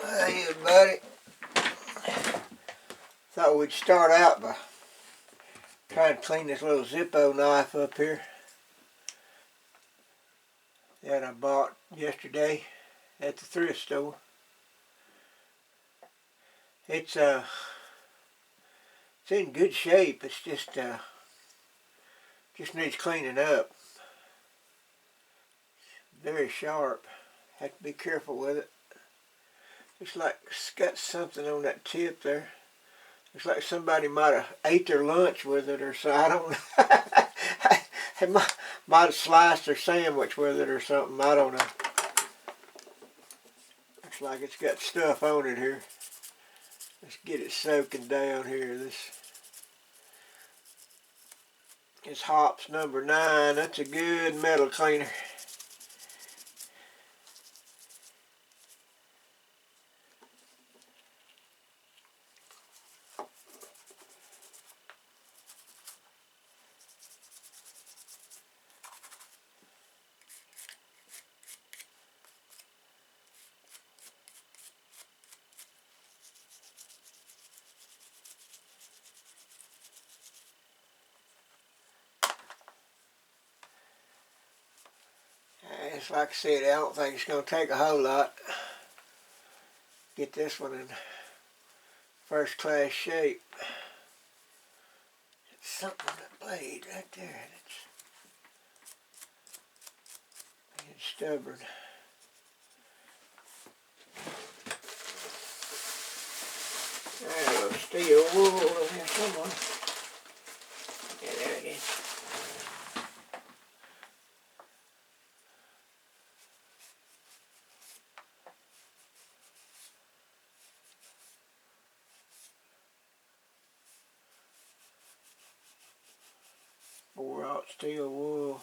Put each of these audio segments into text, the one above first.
Hey, buddy. Thought we'd start out by trying to clean this little Zippo knife up here that I bought yesterday at the thrift store. It's in good shape. It's just needs cleaning up. Very sharp. Have to be careful with it. Looks like it's got something on that tip there. Looks like somebody might have ate their lunch with it or so. I don't know. They might have sliced their sandwich with it or something. I don't know. Looks like it's got stuff on it here. Let's get it soaking down here. This hops number 9. That's a good metal cleaner. It's like I said, I don't think it's going to take a whole lot. Get this one in first class shape. It's something on that blade right there. It's being stubborn. There's steel wool in here somewhere. Yeah, there it is. Wore out steel wool.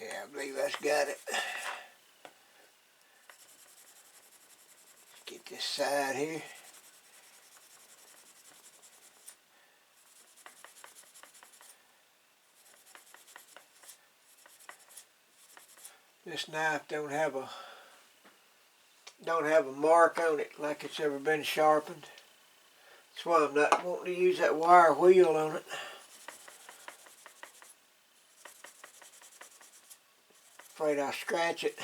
Yeah, I believe that's got it. Get this side here. This knife don't have a mark on it like it's ever been sharpened. That's why I'm not wanting to use that wire wheel on it. Afraid I'll scratch it.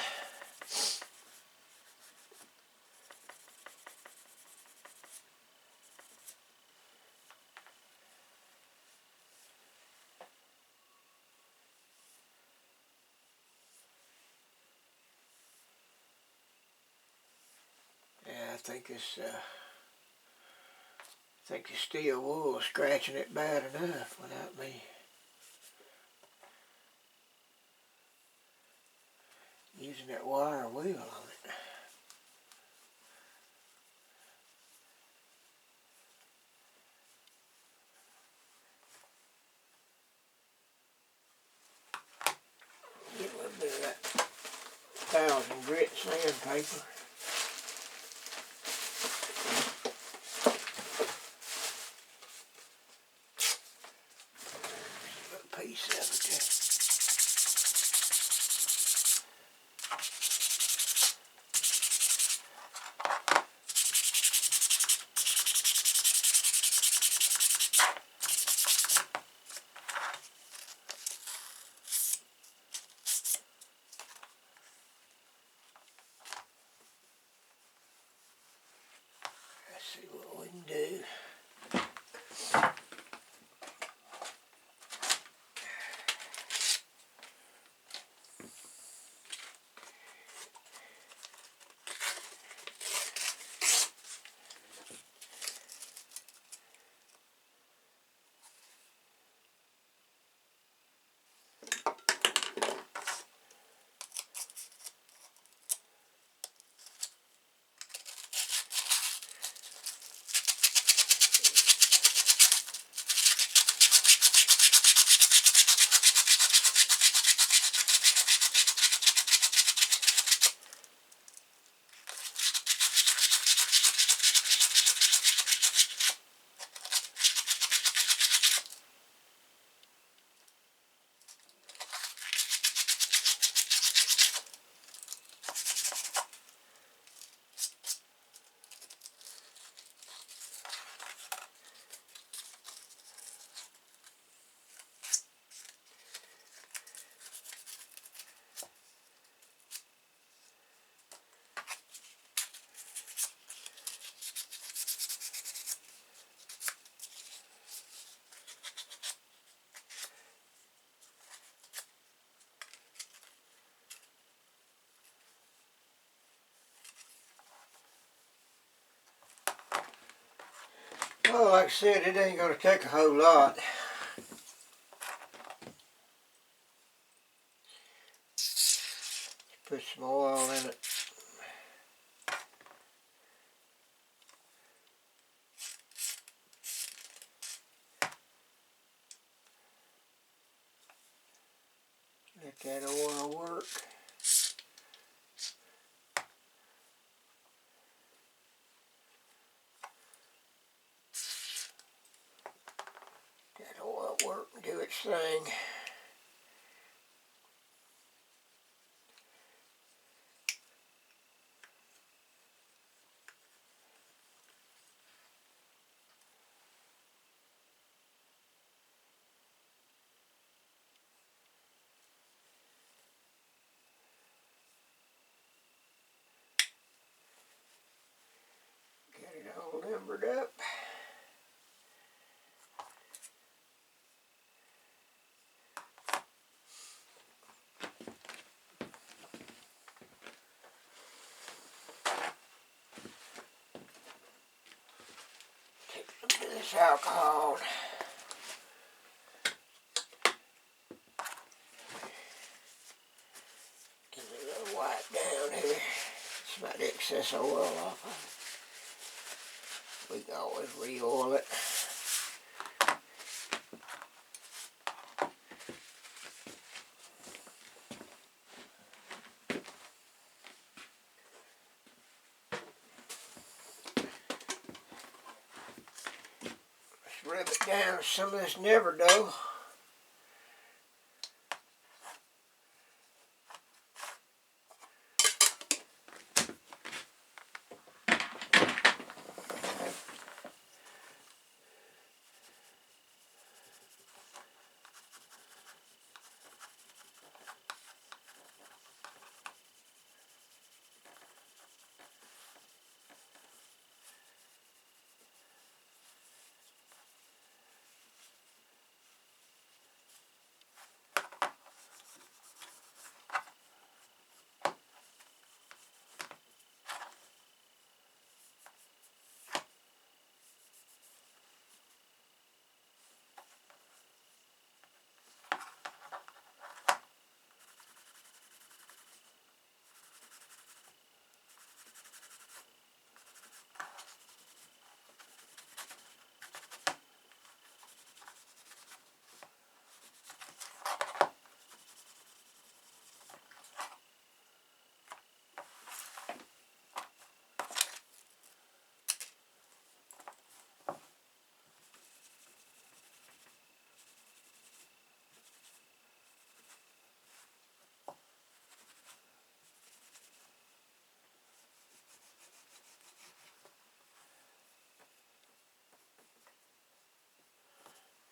Yeah, I think the steel wool is scratching it bad enough without me using that wire wheel on it. Get a little bit of that 1000 grit sandpaper. Piece of it there. Well, like I said, it ain't going to take a whole lot. Put some oil in it. Let that oil work. That oil work and do its thing. Get it all limbered up. Take a little bit of this alcohol. Give it a little wipe down here. Some of that excess oil off of it. We can always re-oil it. Let's rub it down with some of this never dough.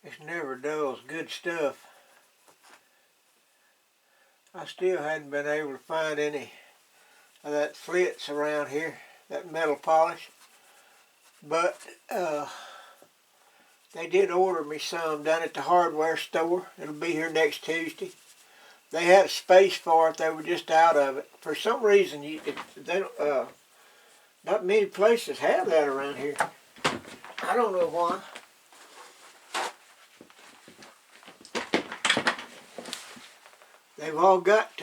This never dough is good stuff. I still hadn't been able to find any of that flitz around here, that metal polish. But they did order me some down at the hardware store. It'll be here next Tuesday. They had a space for it. They were just out of it. For some reason, they don't, not many places have that around here. I don't know why. They've all got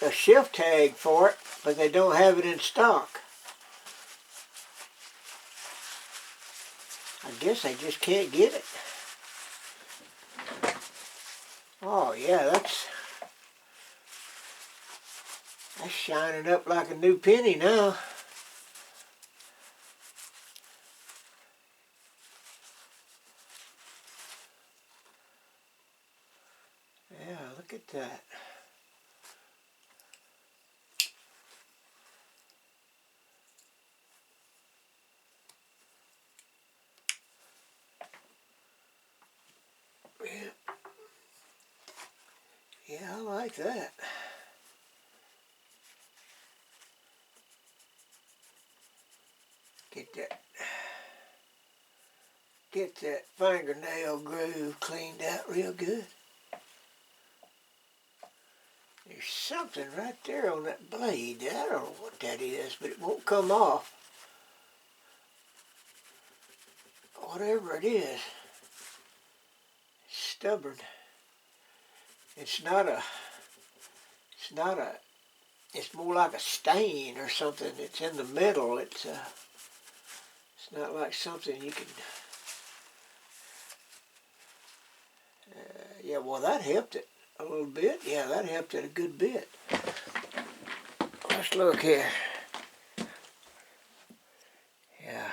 a shift tag for it, but they don't have it in stock. I guess they just can't get it. Oh yeah, that's shining up like a new penny now. Yeah, look at that. Yeah, I like that. Get that fingernail groove cleaned out real good. There's something right there on that blade. I don't know what that is, but it won't come off. whatever it is, it's stubborn. It's not a, it's more like a stain or something. It's in the middle. It's not like something you can, yeah, well, that helped it a little bit. Yeah, that helped it a good bit. Let's look here. Yeah,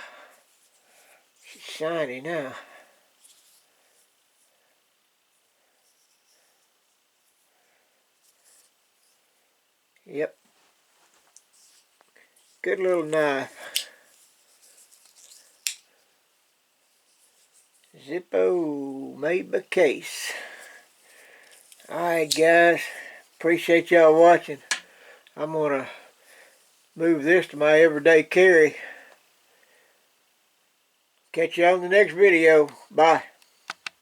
she's shiny now. Yep. Good little knife. Zippo made by Case. Alright guys, appreciate y'all watching. I'm gonna move this to my everyday carry. Catch y'all in the next video. Bye.